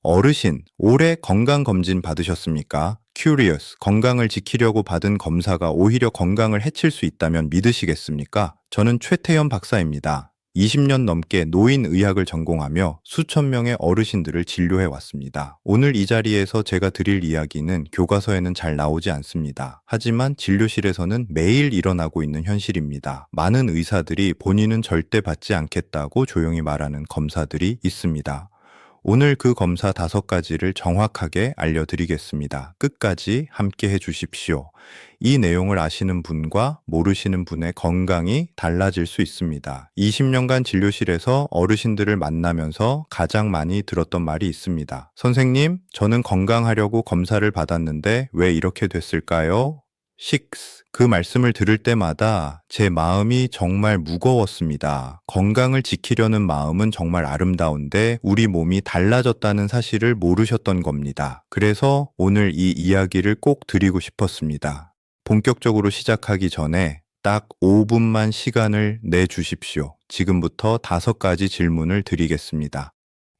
어르신, 올해 건강검진 받으셨습니까? Curious, 건강을 지키려고 받은 검사가 오히려 건강을 해칠 수 있다면 믿으시겠습니까? 저는 최태현 박사입니다. 20년 넘게 노인의학을 전공하며 수천 명의 어르신들을 진료해 왔습니다. 오늘 이 자리에서 제가 드릴 이야기는 교과서에는 잘 나오지 않습니다. 하지만 진료실에서는 매일 일어나고 있는 현실입니다. 많은 의사들이 본인은 절대 받지 않겠다고 조용히 말하는 검사들이 있습니다. 오늘 그 검사 5가지를 정확하게 알려드리겠습니다. 끝까지 함께 해주십시오. 이 내용을 아시는 분과 모르시는 분의 건강이 달라질 수 있습니다. 20년간 진료실에서 어르신들을 만나면서 가장 많이 들었던 말이 있습니다. 선생님, 저는 건강하려고 검사를 받았는데 왜 이렇게 됐을까요? 그 말씀을 들을 때마다 제 마음이 정말 무거웠습니다. 건강을 지키려는 마음은 정말 아름다운데 우리 몸이 달라졌다는 사실을 모르셨던 겁니다. 그래서 오늘 이 이야기를 꼭 드리고 싶었습니다. 본격적으로 시작하기 전에 딱 5분만 시간을 내주십시오. 지금부터 5가지 질문을 드리겠습니다.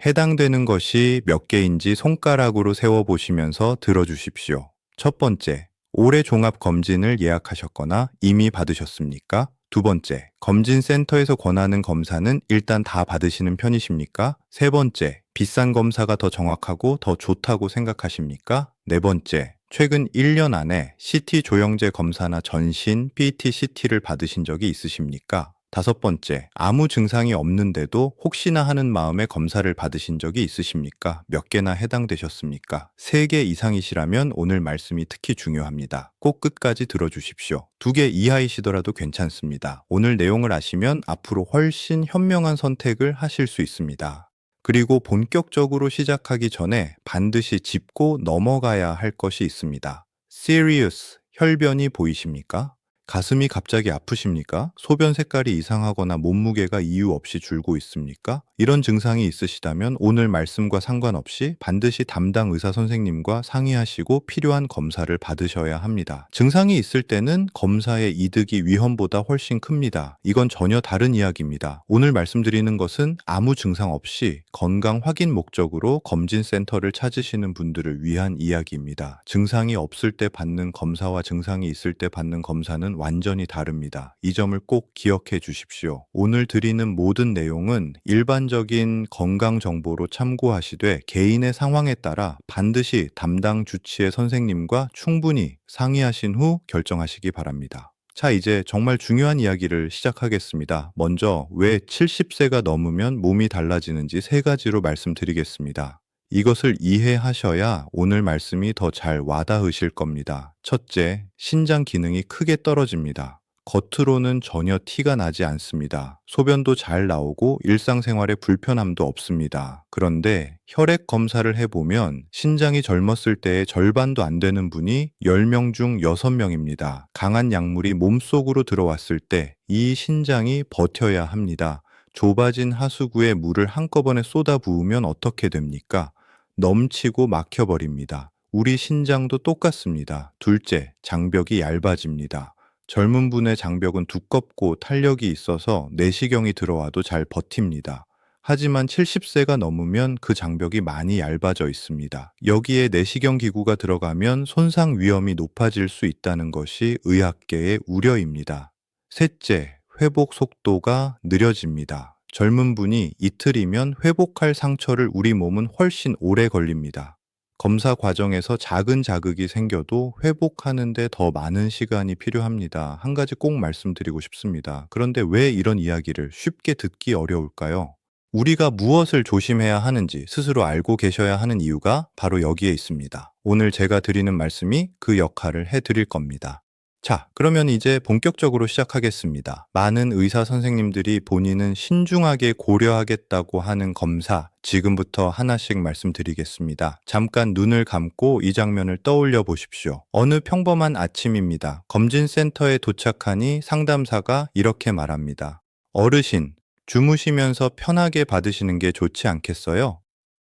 해당되는 것이 몇 개인지 손가락으로 세워보시면서 들어주십시오. 첫 번째, 올해 종합검진을 예약하셨거나 이미 받으셨습니까? 두 번째, 검진센터에서 권하는 검사는 일단 다 받으시는 편이십니까? 세 번째, 비싼 검사가 더 정확하고 더 좋다고 생각하십니까? 네 번째, 최근 1년 안에 CT 조영제 검사나 전신, PET-CT를 받으신 적이 있으십니까? 다섯 번째, 아무 증상이 없는데도 혹시나 하는 마음에 검사를 받으신 적이 있으십니까? 몇 개나 해당되셨습니까? 3개 이상이시라면 오늘 말씀이 특히 중요합니다. 꼭 끝까지 들어주십시오. 2개 이하이시더라도 괜찮습니다. 오늘 내용을 아시면 앞으로 훨씬 현명한 선택을 하실 수 있습니다. 그리고 본격적으로 시작하기 전에 반드시 짚고 넘어가야 할 것이 있습니다. Serious, 혈변이 보이십니까? 가슴이 갑자기 아프십니까? 소변 색깔이 이상하거나 몸무게가 이유 없이 줄고 있습니까? 이런 증상이 있으시다면 오늘 말씀과 상관없이 반드시 담당 의사 선생님과 상의하시고 필요한 검사를 받으셔야 합니다. 증상이 있을 때는 검사의 이득이 위험보다 훨씬 큽니다. 이건 전혀 다른 이야기입니다. 오늘 말씀드리는 것은 아무 증상 없이 건강 확인 목적으로 검진센터를 찾으시는 분들을 위한 이야기입니다. 증상이 없을 때 받는 검사와 증상이 있을 때 받는 검사는 완전히 다릅니다. 이 점을 꼭 기억해 주십시오. 오늘 드리는 모든 내용은 일반적인 건강 정보로 참고하시되 개인의 상황에 따라 반드시 담당 주치의 선생님과 충분히 상의하신 후 결정하시기 바랍니다. 자, 이제 정말 중요한 이야기를 시작하겠습니다. 먼저 왜 70세가 넘으면 몸이 달라지는지 3가지로 말씀드리겠습니다. 이것을 이해하셔야 오늘 말씀이 더 잘 와닿으실 겁니다. 첫째, 신장 기능이 크게 떨어집니다. 겉으로는 전혀 티가 나지 않습니다. 소변도 잘 나오고 일상생활에 불편함도 없습니다. 그런데 혈액 검사를 해보면 신장이 젊었을 때의 절반도 안 되는 분이 10명 중 6명입니다. 강한 약물이 몸속으로 들어왔을 때 이 신장이 버텨야 합니다. 좁아진 하수구에 물을 한꺼번에 쏟아 부으면 어떻게 됩니까? 넘치고 막혀버립니다. 우리 신장도 똑같습니다. 둘째, 장벽이 얇아집니다. 젊은 분의 장벽은 두껍고 탄력이 있어서 내시경이 들어와도 잘 버팁니다. 하지만 70세가 넘으면 그 장벽이 많이 얇아져 있습니다. 여기에 내시경 기구가 들어가면 손상 위험이 높아질 수 있다는 것이 의학계의 우려입니다. 셋째, 회복 속도가 느려집니다. 젊은 분이 이틀이면 회복할 상처를 우리 몸은 훨씬 오래 걸립니다. 검사 과정에서 작은 자극이 생겨도 회복하는데 더 많은 시간이 필요합니다. 한 가지 꼭 말씀드리고 싶습니다. 그런데 왜 이런 이야기를 쉽게 듣기 어려울까요? 우리가 무엇을 조심해야 하는지 스스로 알고 계셔야 하는 이유가 바로 여기에 있습니다. 오늘 제가 드리는 말씀이 그 역할을 해드릴 겁니다. 자, 그러면 이제 본격적으로 시작하겠습니다. 많은 의사 선생님들이 본인은 신중하게 고려하겠다고 하는 검사, 지금부터 하나씩 말씀드리겠습니다. 잠깐 눈을 감고 이 장면을 떠올려 보십시오. 어느 평범한 아침입니다. 검진센터에 도착하니 상담사가 이렇게 말합니다. 어르신, 주무시면서 편하게 받으시는 게 좋지 않겠어요?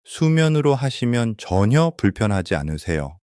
수면으로 하시면 전혀 불편하지 않으세요.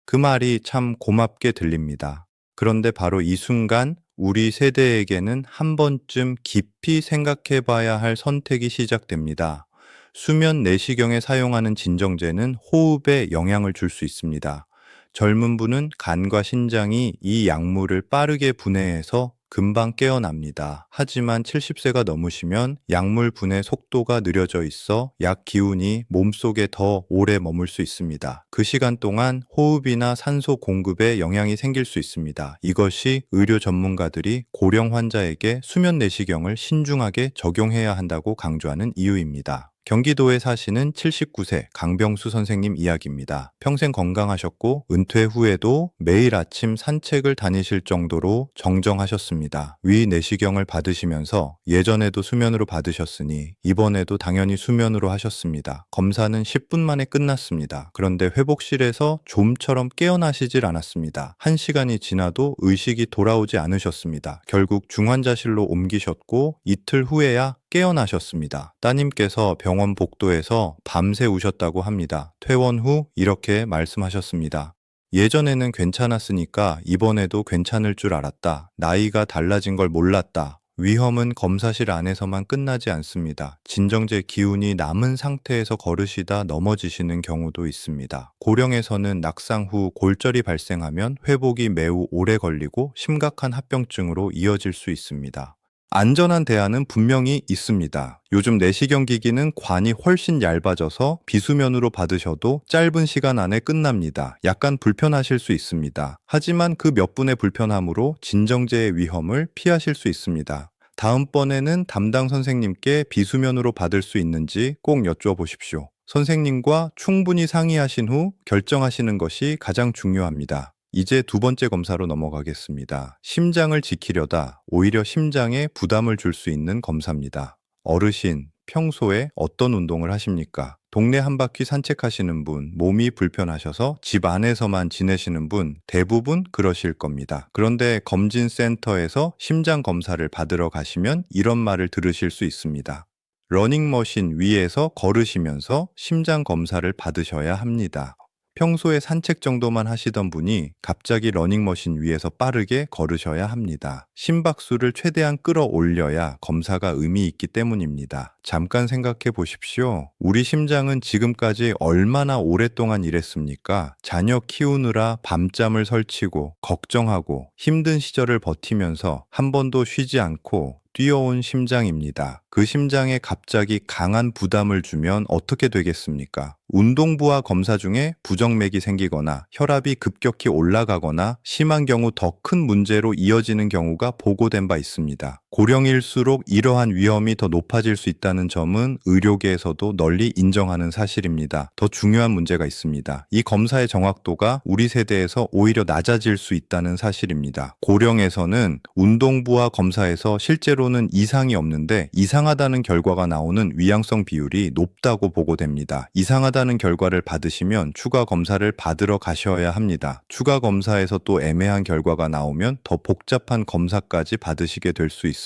그 말이 참 고맙게 들립니다. 그런데 바로 이 순간 우리 세대에게는 한 번쯤 깊이 생각해 봐야 할 선택이 시작됩니다. 수면 내시경에 사용하는 진정제는 호흡에 영향을 줄 수 있습니다. 젊은 분은 간과 신장이 이 약물을 빠르게 분해해서 금방 깨어납니다. 하지만 70세가 넘으시면 약물 분해 속도가 느려져 있어 약 기운이 몸속에 더 오래 머물 수 있습니다. 그 시간 동안 호흡이나 산소 공급에 영향이 생길 수 있습니다. 이것이 의료 전문가들이 고령 환자에게 수면 내시경을 신중하게 적용해야 한다고 강조하는 이유입니다. 경기도에 사시는 79세 강병수 선생님 이야기입니다. 평생 건강하셨고 은퇴 후에도 매일 아침 산책을 다니실 정도로 정정하셨습니다. 위 내시경을 받으시면서 예전에도 수면으로 받으셨으니 이번에도 당연히 수면으로 하셨습니다. 검사는 10분 만에 끝났습니다. 그런데 회복실에서 좀처럼 깨어나시질 않았습니다. 1시간이 지나도 의식이 돌아오지 않으셨습니다. 결국 중환자실로 옮기셨고 이틀 후에야 깨어나셨습니다. 따님께서 병원 복도에서 밤새 우셨다고 합니다. 퇴원 후 이렇게 말씀하셨습니다. 예전에는 괜찮았으니까 이번에도 괜찮을 줄 알았다. 나이가 달라진 걸 몰랐다. 위험은 검사실 안에서만 끝나지 않습니다. 진정제 기운이 남은 상태에서 걸으시다 넘어지시는 경우도 있습니다. 고령에서는 낙상 후 골절이 발생하면 회복이 매우 오래 걸리고 심각한 합병증으로 이어질 수 있습니다. 안전한 대안은 분명히 있습니다. 요즘 내시경 기기는 관이 훨씬 얇아져서 비수면으로 받으셔도 짧은 시간 안에 끝납니다. 약간 불편하실 수 있습니다. 하지만 그 몇 분의 불편함으로 진정제의 위험을 피하실 수 있습니다. 다음번에는 담당 선생님께 비수면으로 받을 수 있는지 꼭 여쭈어보십시오. 선생님과 충분히 상의하신 후 결정하시는 것이 가장 중요합니다. 이제 두 번째 검사로 넘어가겠습니다. 심장을 지키려다 오히려 심장에 부담을 줄 수 있는 검사입니다. 어르신, 평소에 어떤 운동을 하십니까? 동네 한 바퀴 산책하시는 분, 몸이 불편하셔서 집 안에서만 지내시는 분 대부분 그러실 겁니다. 그런데 검진센터에서 심장 검사를 받으러 가시면 이런 말을 들으실 수 있습니다. 러닝머신 위에서 걸으시면서 심장 검사를 받으셔야 합니다. 평소에 산책 정도만 하시던 분이 갑자기 러닝머신 위에서 빠르게 걸으셔야 합니다. 심박수를 최대한 끌어올려야 검사가 의미 있기 때문입니다. 잠깐 생각해 보십시오. 우리 심장은 지금까지 얼마나 오랫동안 일했습니까? 자녀 키우느라 밤잠을 설치고 걱정하고 힘든 시절을 버티면서 한 번도 쉬지 않고 뛰어온 심장입니다. 그 심장에 갑자기 강한 부담을 주면 어떻게 되겠습니까? 운동부와 검사 중에 부정맥이 생기거나 혈압이 급격히 올라가거나 심한 경우 더 큰 문제로 이어지는 경우가 보고된 바 있습니다. 고령일수록 이러한 위험이 더 높아질 수 있다는 점은 의료계에서도 널리 인정하는 사실입니다. 더 중요한 문제가 있습니다. 이 검사의 정확도가 우리 세대에서 오히려 낮아질 수 있다는 사실입니다. 고령에서는 운동부와 검사에서 실제로는 이상이 없는데 이상하다는 결과가 나오는 위양성 비율이 높다고 보고됩니다. 이상하다는 결과를 받으시면 추가 검사를 받으러 가셔야 합니다. 추가 검사에서 또 애매한 결과가 나오면 더 복잡한 검사까지 받으시게 될 수 있습니다.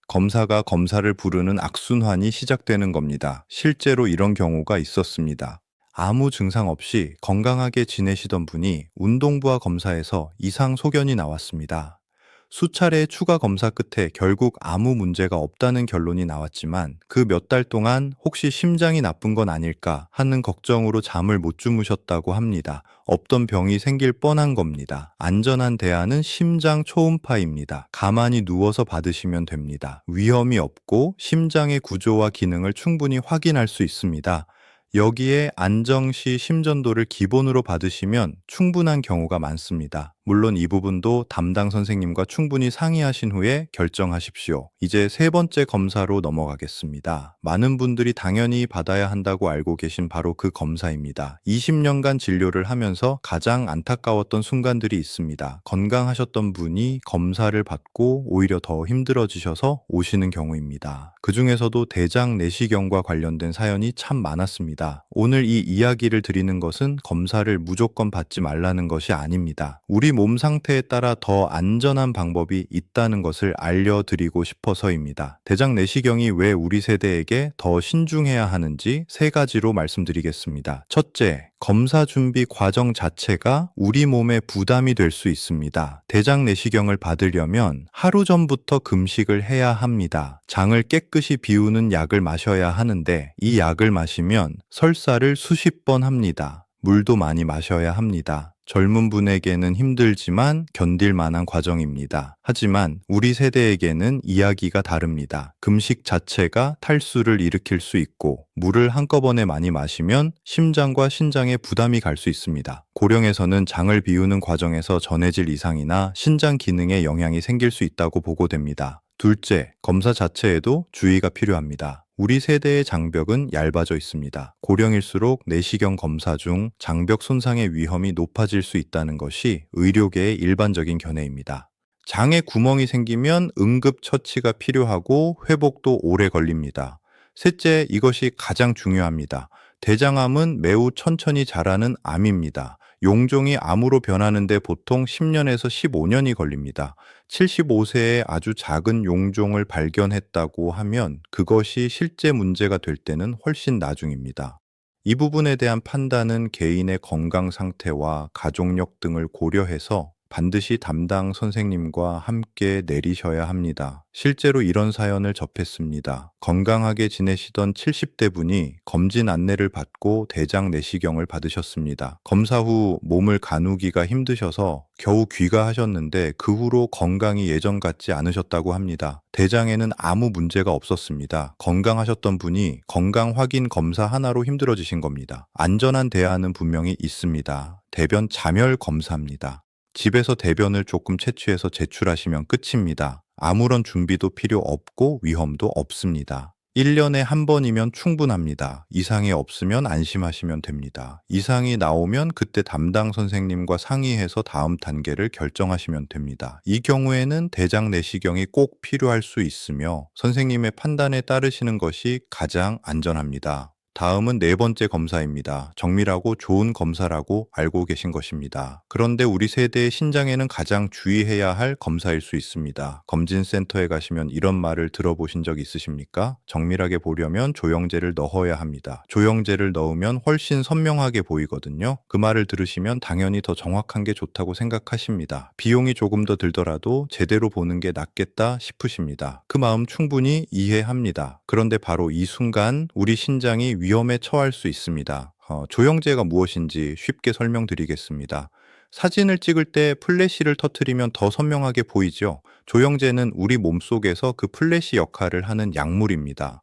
검사가 검사를 부르는 악순환이 시작되는 겁니다. 실제로 이런 경우가 있었습니다. 아무 증상 없이 건강하게 지내시던 분이 운동부와 검사에서 이상 소견이 나왔습니다. 수차례 추가 검사 끝에 결국 아무 문제가 없다는 결론이 나왔지만 그 몇 달 동안 혹시 심장이 나쁜 건 아닐까 하는 걱정으로 잠을 못 주무셨다고 합니다. 없던 병이 생길 뻔한 겁니다. 안전한 대안은 심장 초음파입니다. 가만히 누워서 받으시면 됩니다. 위험이 없고 심장의 구조와 기능을 충분히 확인할 수 있습니다. 여기에 안정시 심전도를 기본으로 받으시면 충분한 경우가 많습니다. 물론 이 부분도 담당 선생님과 충분히 상의하신 후에 결정하십시오. 이제 세 번째 검사로 넘어가겠습니다. 많은 분들이 당연히 받아야 한다고 알고 계신 바로 그 검사입니다. 20년간 진료를 하면서 가장 안타까웠던 순간들이 있습니다. 건강하셨던 분이 검사를 받고 오히려 더 힘들어지셔서 오시는 경우입니다. 그 중에서도 대장 내시경과 관련된 사연이 참 많았습니다. 오늘 이 이야기를 드리는 것은 검사를 무조건 받지 말라는 것이 아닙니다. 우리 우리 몸 상태에 따라 더 안전한 방법이 있다는 것을 알려드리고 싶어서입니다. 대장 내시경이 왜 우리 세대에게 더 신중해야 하는지 세 가지로 말씀드리겠습니다. 첫째, 검사 준비 과정 자체가 우리 몸에 부담이 될 수 있습니다. 대장 내시경을 받으려면 하루 전부터 금식을 해야 합니다. 장을 깨끗이 비우는 약을 마셔야 하는데 이 약을 마시면 설사를 수십 번 합니다. 물도 많이 마셔야 합니다. 젊은 분에게는 힘들지만 견딜 만한 과정입니다. 하지만 우리 세대에게는 이야기가 다릅니다. 금식 자체가 탈수를 일으킬 수 있고 물을 한꺼번에 많이 마시면 심장과 신장에 부담이 갈 수 있습니다. 고령에서는 장을 비우는 과정에서 전해질 이상이나 신장 기능에 영향이 생길 수 있다고 보고됩니다. 둘째, 검사 자체에도 주의가 필요합니다. 우리 세대의 장벽은 얇아져 있습니다. 고령일수록 내시경 검사 중 장벽 손상의 위험이 높아질 수 있다는 것이 의료계의 일반적인 견해입니다. 장에 구멍이 생기면 응급 처치가 필요하고 회복도 오래 걸립니다. 셋째, 이것이 가장 중요합니다. 대장암은 매우 천천히 자라는 암입니다. 용종이 암으로 변하는데 보통 10년에서 15년이 걸립니다. 75세에 아주 작은 용종을 발견했다고 하면 그것이 실제 문제가 될 때는 훨씬 나중입니다. 이 부분에 대한 판단은 개인의 건강 상태와 가족력 등을 고려해서 반드시 담당 선생님과 함께 내리셔야 합니다. 실제로 이런 사연을 접했습니다. 건강하게 지내시던 70대 분이 검진 안내를 받고 대장 내시경을 받으셨습니다. 검사 후 몸을 가누기가 힘드셔서 겨우 귀가하셨는데 그 후로 건강이 예전 같지 않으셨다고 합니다. 대장에는 아무 문제가 없었습니다. 건강하셨던 분이 건강 확인 검사 하나로 힘들어지신 겁니다. 안전한 대안은 분명히 있습니다. 대변 자멸 검사입니다. 집에서 대변을 조금 채취해서 제출하시면 끝입니다. 아무런 준비도 필요 없고 위험도 없습니다. 1년에 한 번이면 충분합니다. 이상이 없으면 안심하시면 됩니다. 이상이 나오면 그때 담당 선생님과 상의해서 다음 단계를 결정하시면 됩니다. 이 경우에는 대장 내시경이 꼭 필요할 수 있으며 선생님의 판단에 따르시는 것이 가장 안전합니다. 다음은 네 번째 검사입니다. 정밀하고 좋은 검사라고 알고 계신 것입니다. 그런데 우리 세대의 신장에는 가장 주의해야 할 검사일 수 있습니다. 검진센터에 가시면 이런 말을 들어보신 적 있으십니까? 정밀하게 보려면 조영제를 넣어야 합니다. 조영제를 넣으면 훨씬 선명하게 보이거든요. 그 말을 들으시면 당연히 더 정확한 게 좋다고 생각하십니다. 비용이 조금 더 들더라도 제대로 보는 게 낫겠다 싶으십니다. 그 마음 충분히 이해합니다. 그런데 바로 이 순간 우리 신장이 위험에 처할 수 있습니다. 조영제가 무엇인지 쉽게 설명드리겠습니다. 사진을 찍을 때 플래시를 터트리면 더 선명하게 보이죠. 조영제는 우리 몸속에서 그 플래시 역할을 하는 약물입니다.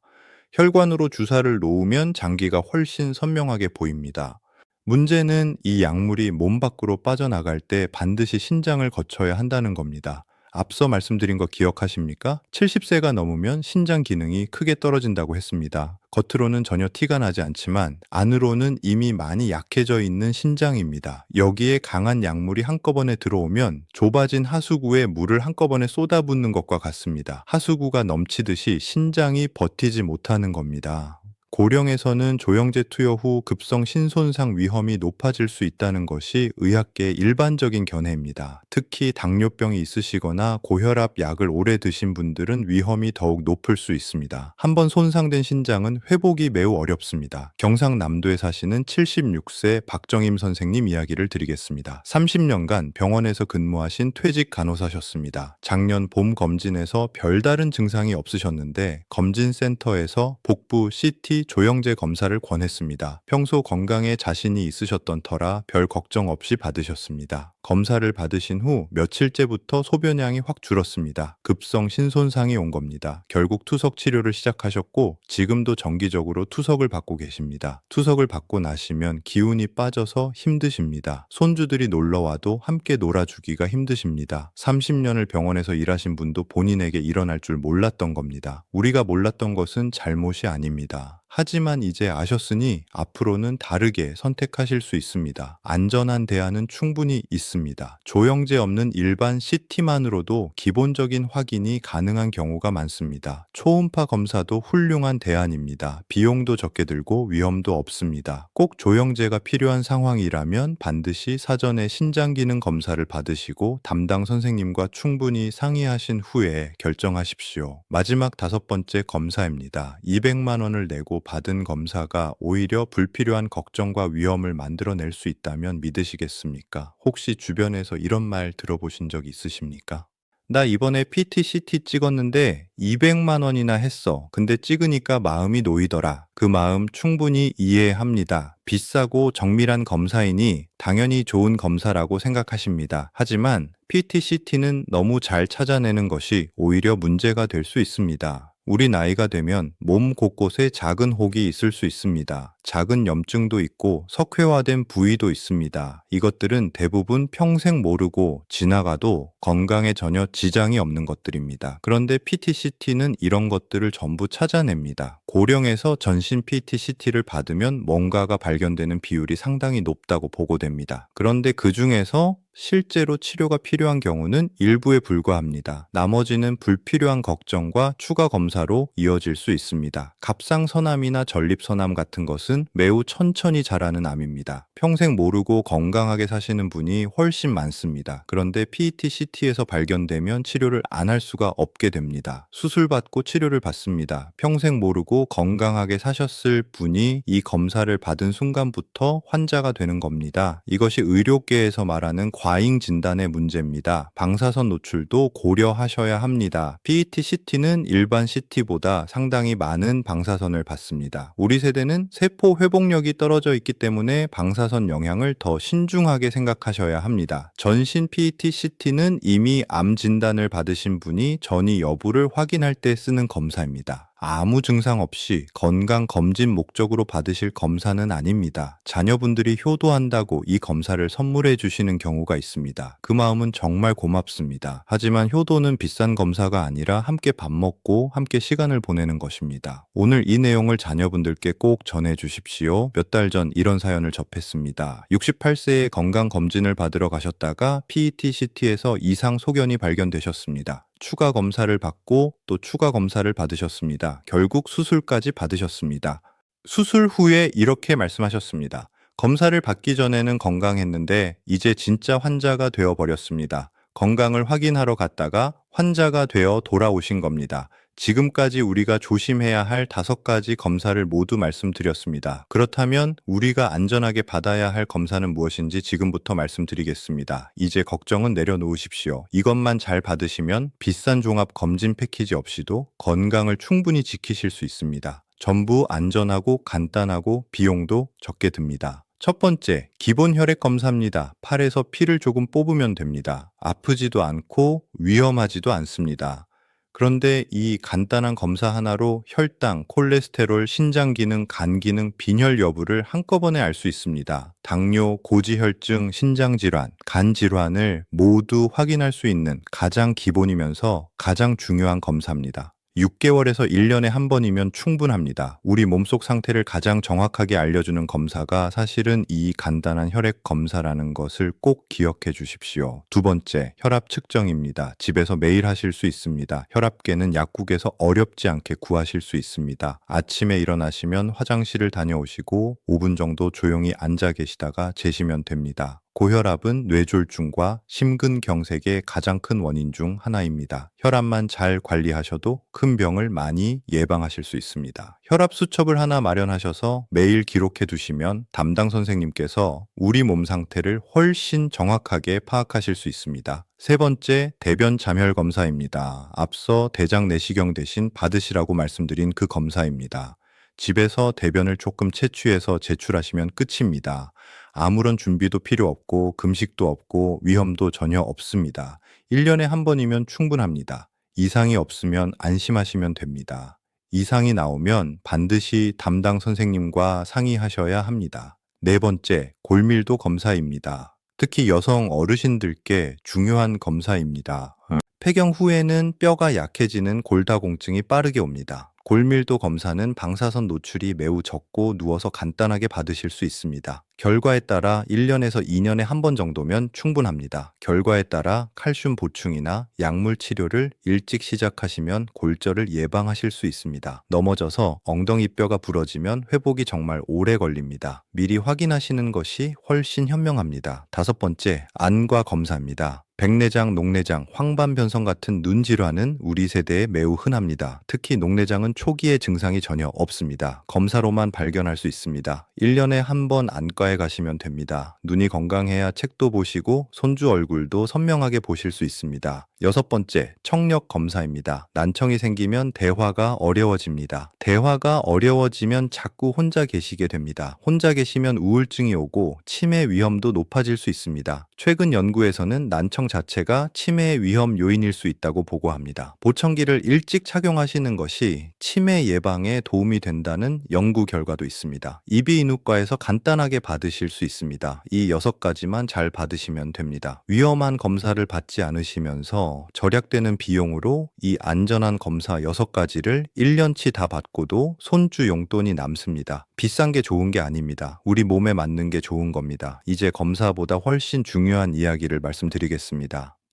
혈관으로 주사를 놓으면 장기가 훨씬 선명하게 보입니다. 문제는 이 약물이 몸 밖으로 빠져나갈 때 반드시 신장을 거쳐야 한다는 겁니다. 앞서 말씀드린 거 기억하십니까? 70세가 넘으면 신장 기능이 크게 떨어진다고 했습니다. 겉으로는 전혀 티가 나지 않지만 안으로는 이미 많이 약해져 있는 신장입니다. 여기에 강한 약물이 한꺼번에 들어오면 좁아진 하수구에 물을 한꺼번에 쏟아붓는 것과 같습니다. 하수구가 넘치듯이 신장이 버티지 못하는 겁니다. 고령에서는 조영제 투여 후 급성 신손상 위험이 높아질 수 있다는 것이 의학계의 일반적인 견해입니다. 특히 당뇨병이 있으시거나 고혈압 약을 오래 드신 분들은 위험이 더욱 높을 수 있습니다. 한번 손상된 신장은 회복이 매우 어렵습니다. 경상남도에 사시는 76세 박정임 선생님 이야기를 드리겠습니다. 30년간 병원에서 근무하신 퇴직 간호사셨습니다. 작년 봄 검진에서 별다른 증상이 없으셨는데 검진센터에서 복부 CT 조영제 검사를 권했습니다. 평소 건강에 자신이 있으셨던 터라 별 걱정 없이 받으셨습니다. 검사를 받으신 후 며칠째부터 소변량이 확 줄었습니다. 급성 신손상이 온 겁니다. 결국 투석 치료를 시작하셨고 지금도 정기적으로 투석을 받고 계십니다. 투석을 받고 나시면 기운이 빠져서 힘드십니다. 손주들이 놀러와도 함께 놀아주기가 힘드십니다. 30년을 병원에서 일하신 분도 본인에게 일어날 줄 몰랐던 겁니다. 우리가 몰랐던 것은 잘못이 아닙니다. 하지만 이제 아셨으니 앞으로는 다르게 선택하실 수 있습니다. 안전한 대안은 충분히 있습니다. 조영제 없는 일반 CT만으로도 기본적인 확인이 가능한 경우가 많습니다. 초음파 검사도 훌륭한 대안입니다. 비용도 적게 들고 위험도 없습니다. 꼭 조영제가 필요한 상황이라면 반드시 사전에 신장기능 검사를 받으시고 담당 선생님과 충분히 상의하신 후에 결정하십시오. 마지막 5번째 검사입니다. 200만 원을 내고 받은 검사가 오히려 불필요한 걱정과 위험을 만들어낼 수 있다면 믿으시겠습니까? 혹시 주변에서 이런 말 들어보신 적 있으십니까? 나 이번에 PT-CT 찍었는데 200만 원이나 했어. 근데 찍으니까 마음이 놓이더라. 그 마음 충분히 이해합니다. 비싸고 정밀한 검사이니 당연히 좋은 검사라고 생각하십니다. 하지만 PT-CT는 너무 잘 찾아내는 것이 오히려 문제가 될 수 있습니다. 우리 나이가 되면 몸 곳곳에 작은 혹이 있을 수 있습니다. 작은 염증도 있고 석회화된 부위도 있습니다. 이것들은 대부분 평생 모르고 지나가도 건강에 전혀 지장이 없는 것들입니다. 그런데 PT-CT는 이런 것들을 전부 찾아냅니다. 고령에서 전신 PT-CT를 받으면 뭔가가 발견되는 비율이 상당히 높다고 보고됩니다. 그런데 그 중에서 실제로 치료가 필요한 경우는 일부에 불과합니다. 나머지는 불필요한 걱정과 추가 검사로 이어질 수 있습니다. 갑상선암이나 전립선암 같은 것은 매우 천천히 자라는 암입니다. 평생 모르고 건강하게 사시는 분이 훨씬 많습니다. 그런데 PET-CT에서 발견되면 치료를 안 할 수가 없게 됩니다. 수술받고 치료를 받습니다. 평생 모르고 건강하게 사셨을 분이 이 검사를 받은 순간부터 환자가 되는 겁니다. 이것이 의료계에서 말하는 과잉 진단의 문제입니다. 방사선 노출도 고려하셔야 합니다. PET-CT는 일반 CT보다 상당히 많은 방사선을 받습니다. 우리 세대는 세포 회복력이 떨어져 있기 때문에 방사선 영향을 더 신중하게 생각하셔야 합니다. 전신 PET-CT는 이미 암 진단을 받으신 분이 전이 여부를 확인할 때 쓰는 검사입니다. 아무 증상 없이 건강 검진 목적으로 받으실 검사는 아닙니다. 자녀분들이 효도한다고 이 검사를 선물해 주시는 경우가 있습니다. 그 마음은 정말 고맙습니다. 하지만 효도는 비싼 검사가 아니라 함께 밥 먹고 함께 시간을 보내는 것입니다. 오늘 이 내용을 자녀분들께 꼭 전해 주십시오. 몇 달 전 이런 사연을 접했습니다. 68세에 건강 검진을 받으러 가셨다가 PET-CT에서 이상 소견이 발견되셨습니다. 추가 검사를 받고 또 추가 검사를 받으셨습니다. 결국 수술까지 받으셨습니다. 수술 후에 이렇게 말씀하셨습니다. 검사를 받기 전에는 건강했는데 이제 진짜 환자가 되어 버렸습니다. 건강을 확인하러 갔다가 환자가 되어 돌아오신 겁니다. 지금까지 우리가 조심해야 할 5가지 검사를 모두 말씀드렸습니다. 그렇다면 우리가 안전하게 받아야 할 검사는 무엇인지 지금부터 말씀드리겠습니다. 이제 걱정은 내려놓으십시오. 이것만 잘 받으시면 비싼 종합 검진 패키지 없이도 건강을 충분히 지키실 수 있습니다. 전부 안전하고 간단하고 비용도 적게 듭니다. 첫 번째, 기본 혈액 검사입니다. 팔에서 피를 조금 뽑으면 됩니다. 아프지도 않고 위험하지도 않습니다. 그런데 이 간단한 검사 하나로 혈당, 콜레스테롤, 신장 기능, 간 기능, 빈혈 여부를 한꺼번에 알 수 있습니다. 당뇨, 고지혈증, 신장 질환, 간 질환을 모두 확인할 수 있는 가장 기본이면서 가장 중요한 검사입니다. 6개월에서 1년에 한 번이면 충분합니다. 우리 몸속 상태를 가장 정확하게 알려주는 검사가 사실은 이 간단한 혈액 검사라는 것을 꼭 기억해 주십시오. 두 번째, 혈압 측정입니다. 집에서 매일 하실 수 있습니다. 혈압계는 약국에서 어렵지 않게 구하실 수 있습니다. 아침에 일어나시면 화장실을 다녀오시고 5분 정도 조용히 앉아 계시다가 재시면 됩니다. 고혈압은 뇌졸중과 심근경색의 가장 큰 원인 중 하나입니다. 혈압만 잘 관리하셔도 큰 병을 많이 예방하실 수 있습니다. 혈압 수첩을 하나 마련하셔서 매일 기록해 두시면 담당 선생님께서 우리 몸 상태를 훨씬 정확하게 파악하실 수 있습니다. 세 번째, 대변 잠혈 검사입니다. 앞서 대장 내시경 대신 받으시라고 말씀드린 그 검사입니다. 집에서 대변을 조금 채취해서 제출하시면 끝입니다. 아무런 준비도 필요 없고 금식도 없고 위험도 전혀 없습니다. 1년에 한 번이면 충분합니다. 이상이 없으면 안심하시면 됩니다. 이상이 나오면 반드시 담당 선생님과 상의하셔야 합니다. 네 번째, 골밀도 검사입니다. 특히 여성 어르신들께 중요한 검사입니다. 폐경 후에는 뼈가 약해지는 골다공증이 빠르게 옵니다. 골밀도 검사는 방사선 노출이 매우 적고 누워서 간단하게 받으실 수 있습니다. 결과에 따라 1년에서 2년에 한 번 정도면 충분합니다. 결과에 따라 칼슘 보충이나 약물 치료를 일찍 시작하시면 골절을 예방하실 수 있습니다. 넘어져서 엉덩이뼈가 부러지면 회복이 정말 오래 걸립니다. 미리 확인하시는 것이 훨씬 현명합니다. 다섯 번째, 안과 검사입니다. 백내장, 녹내장, 황반변성 같은 눈 질환은 우리 세대에 매우 흔합니다. 특히 녹내장은 초기에 증상이 전혀 없습니다. 검사로만 발견할 수 있습니다. 1년에 한 번 안과에 가시면 됩니다. 눈이 건강해야 책도 보시고 손주 얼굴도 선명하게 보실 수 있습니다. 여섯 번째, 청력 검사입니다. 난청이 생기면 대화가 어려워집니다. 대화가 어려워지면 자꾸 혼자 계시게 됩니다. 혼자 계시면 우울증이 오고 치매 위험도 높아질 수 있습니다. 최근 연구에서는 난청 자체가 치매의 위험 요인일 수 있다고 보고합니다. 보청기를 일찍 착용하시는 것이 치매 예방에 도움이 된다는 연구 결과도 있습니다. 이비인후과에서 간단하게 받으실 수 있습니다. 이 6가지만 잘 받으시면 됩니다. 위험한 검사를 받지 않으시면서 절약되는 비용으로 이 안전한 검사 6가지를 1년치 다 받고도 손주 용돈이 남습니다. 비싼 게 좋은 게 아닙니다. 우리 몸에 맞는 게 좋은 겁니다. 이제 검사보다 훨씬 중요한 이야기를 말씀드리겠습니다.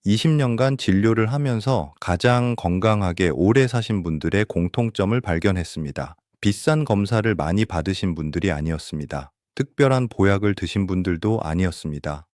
20년간 진료를 하면서 가장 건강하게 오래 사신 분들의 공통점을 발견했습니다. 비싼 검사를 많이 받으신 분들이 아니었습니다. 특별한 보약을 드신 분들도 아니었습니다.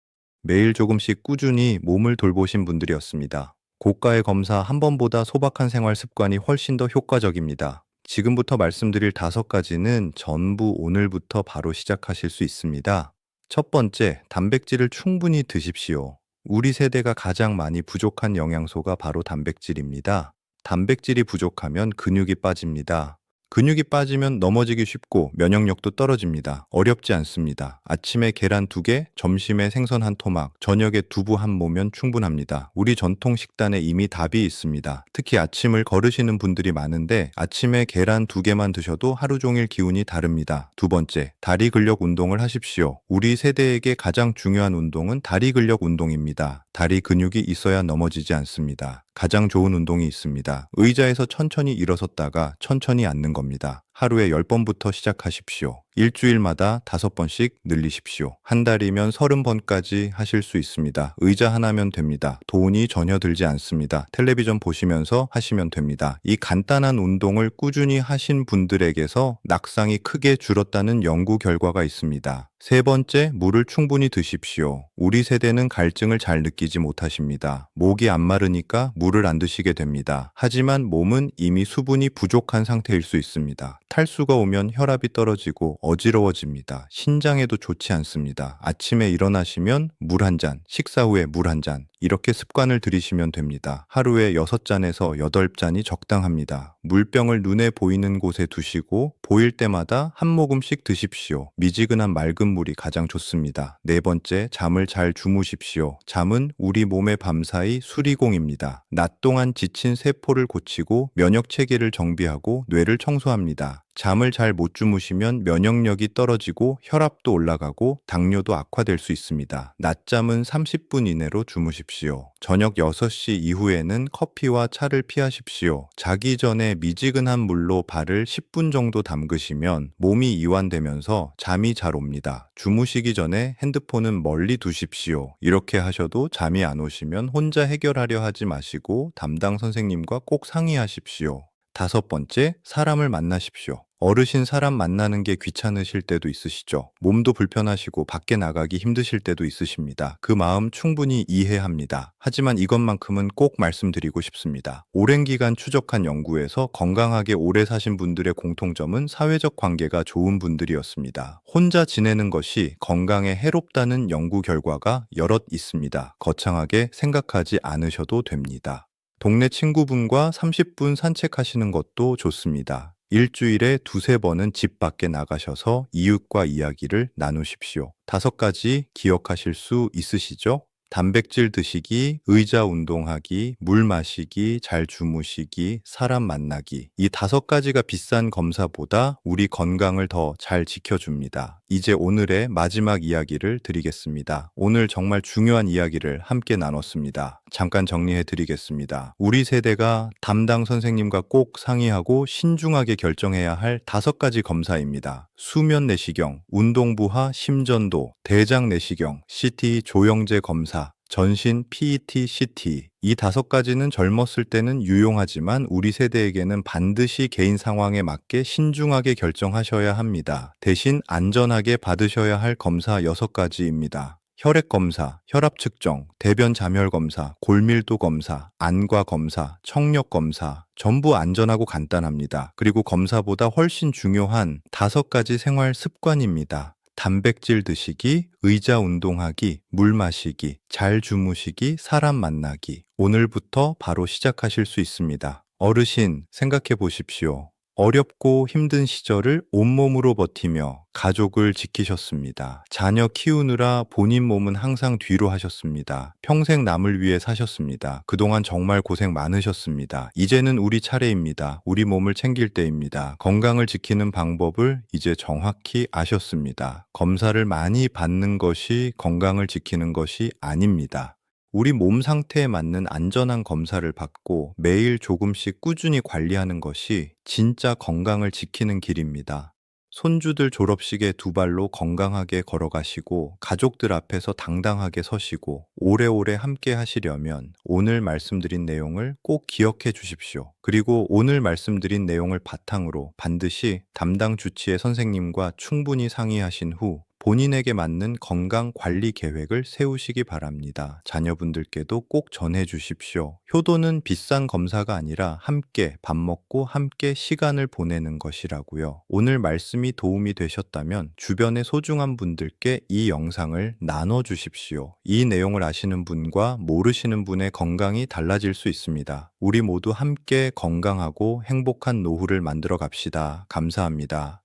매일 조금씩 꾸준히 몸을 돌보신 분들이었습니다. 고가의 검사 한 번보다 소박한 생활 습관이 훨씬 더 효과적입니다. 지금부터 말씀드릴 5가지는 전부 오늘부터 바로 시작하실 수 있습니다. 첫 번째, 단백질을 충분히 드십시오. 우리 세대가 가장 많이 부족한 영양소가 바로 단백질입니다. 단백질이 부족하면 근육이 빠집니다. 근육이 빠지면 넘어지기 쉽고 면역력도 떨어집니다. 어렵지 않습니다. 아침에 계란 2개, 점심에 생선 한 토막, 저녁에 두부 한 모면 충분합니다. 우리 전통 식단에 이미 답이 있습니다. 특히 아침을 거르시는 분들이 많은데 아침에 계란 2개만 드셔도 하루 종일 기운이 다릅니다. 두 번째, 다리 근력 운동을 하십시오. 우리 세대에게 가장 중요한 운동은 다리 근력 운동입니다. 다리 근육이 있어야 넘어지지 않습니다. 가장 좋은 운동이 있습니다. 의자에서 천천히 일어섰다가 천천히 앉는 겁니다. 하루에 10번부터 시작하십시오. 일주일마다 5번씩 늘리십시오. 한 달이면 30번까지 하실 수 있습니다. 의자 하나면 됩니다. 돈이 전혀 들지 않습니다. 텔레비전 보시면서 하시면 됩니다. 이 간단한 운동을 꾸준히 하신 분들에게서 낙상이 크게 줄었다는 연구 결과가 있습니다. 세 번째, 물을 충분히 드십시오. 우리 세대는 갈증을 잘 느끼지 못하십니다. 목이 안 마르니까 물을 안 드시게 됩니다. 하지만 몸은 이미 수분이 부족한 상태일 수 있습니다. 탈수가 오면 혈압이 떨어지고 어지러워집니다. 신장에도 좋지 않습니다. 아침에 일어나시면 물 한 잔, 식사 후에 물 한 잔, 이렇게 습관을 들이시면 됩니다. 하루에 6잔에서 8잔이 적당합니다. 물병을 눈에 보이는 곳에 두시고 보일 때마다 한 모금씩 드십시오. 미지근한 맑은 물이 가장 좋습니다. 네 번째, 잠을 잘 주무십시오. 잠은 우리 몸의 밤사이 수리공입니다. 낮 동안 지친 세포를 고치고 면역 체계를 정비하고 뇌를 청소합니다. 잠을 잘 못 주무시면 면역력이 떨어지고 혈압도 올라가고 당뇨도 악화될 수 있습니다. 낮잠은 30분 이내로 주무십시오. 저녁 6시 이후에는 커피와 차를 피하십시오. 자기 전에 미지근한 물로 발을 10분 정도 담그시면 몸이 이완되면서 잠이 잘 옵니다. 주무시기 전에 핸드폰은 멀리 두십시오. 이렇게 하셔도 잠이 안 오시면 혼자 해결하려 하지 마시고 담당 선생님과 꼭 상의하십시오. 다섯 번째, 사람을 만나십시오. 어르신 사람 만나는 게 귀찮으실 때도 있으시죠. 몸도 불편하시고 밖에 나가기 힘드실 때도 있으십니다. 그 마음 충분히 이해합니다. 하지만 이것만큼은 꼭 말씀드리고 싶습니다. 오랜 기간 추적한 연구에서 건강하게 오래 사신 분들의 공통점은 사회적 관계가 좋은 분들이었습니다. 혼자 지내는 것이 건강에 해롭다는 연구 결과가 여럿 있습니다. 거창하게 생각하지 않으셔도 됩니다. 동네 친구분과 30분 산책하시는 것도 좋습니다. 일주일에 2~3번은 집 밖에 나가셔서 이웃과 이야기를 나누십시오. 5가지 기억하실 수 있으시죠? 단백질 드시기, 의자 운동하기, 물 마시기, 잘 주무시기, 사람 만나기. 이 5가지가 비싼 검사보다 우리 건강을 더 잘 지켜줍니다. 이제 오늘의 마지막 이야기를 드리겠습니다. 오늘 정말 중요한 이야기를 함께 나눴습니다. 잠깐 정리해 드리겠습니다. 우리 세대가 담당 선생님과 꼭 상의하고 신중하게 결정해야 할 5가지 검사입니다. 수면 내시경, 운동부하 심전도, 대장 내시경, CT 조영제 검사, 전신 PET, CT. 이 5가지는 젊었을 때는 유용하지만 우리 세대에게는 반드시 개인 상황에 맞게 신중하게 결정하셔야 합니다. 대신 안전하게 받으셔야 할 검사 6가지입니다. 혈액 검사, 혈압 측정, 대변 잠열 검사, 골밀도 검사, 안과 검사, 청력 검사, 전부 안전하고 간단합니다. 그리고 검사보다 훨씬 중요한 5가지 생활 습관입니다. 단백질 드시기, 의자 운동하기, 물 마시기, 잘 주무시기, 사람 만나기. 오늘부터 바로 시작하실 수 있습니다. 어르신, 생각해 보십시오. 어렵고 힘든 시절을 온몸으로 버티며 가족을 지키셨습니다. 자녀 키우느라 본인 몸은 항상 뒤로 하셨습니다. 평생 남을 위해 사셨습니다. 그동안 정말 고생 많으셨습니다. 이제는 우리 차례입니다. 우리 몸을 챙길 때입니다. 건강을 지키는 방법을 이제 정확히 아셨습니다. 검사를 많이 받는 것이 건강을 지키는 것이 아닙니다. 우리 몸 상태에 맞는 안전한 검사를 받고 매일 조금씩 꾸준히 관리하는 것이 진짜 건강을 지키는 길입니다. 손주들 졸업식에 2발로 건강하게 걸어가시고 가족들 앞에서 당당하게 서시고 오래오래 함께 하시려면 오늘 말씀드린 내용을 꼭 기억해 주십시오. 그리고 오늘 말씀드린 내용을 바탕으로 반드시 담당 주치의 선생님과 충분히 상의하신 후 본인에게 맞는 건강 관리 계획을 세우시기 바랍니다. 자녀분들께도 꼭 전해 주십시오. 효도는 비싼 검사가 아니라 함께 밥 먹고 함께 시간을 보내는 것이라고요. 오늘 말씀이 도움이 되셨다면 주변의 소중한 분들께 이 영상을 나눠 주십시오. 이 내용을 아시는 분과 모르시는 분의 건강이 달라질 수 있습니다. 우리 모두 함께 건강하고 행복한 노후를 만들어 갑시다. 감사합니다.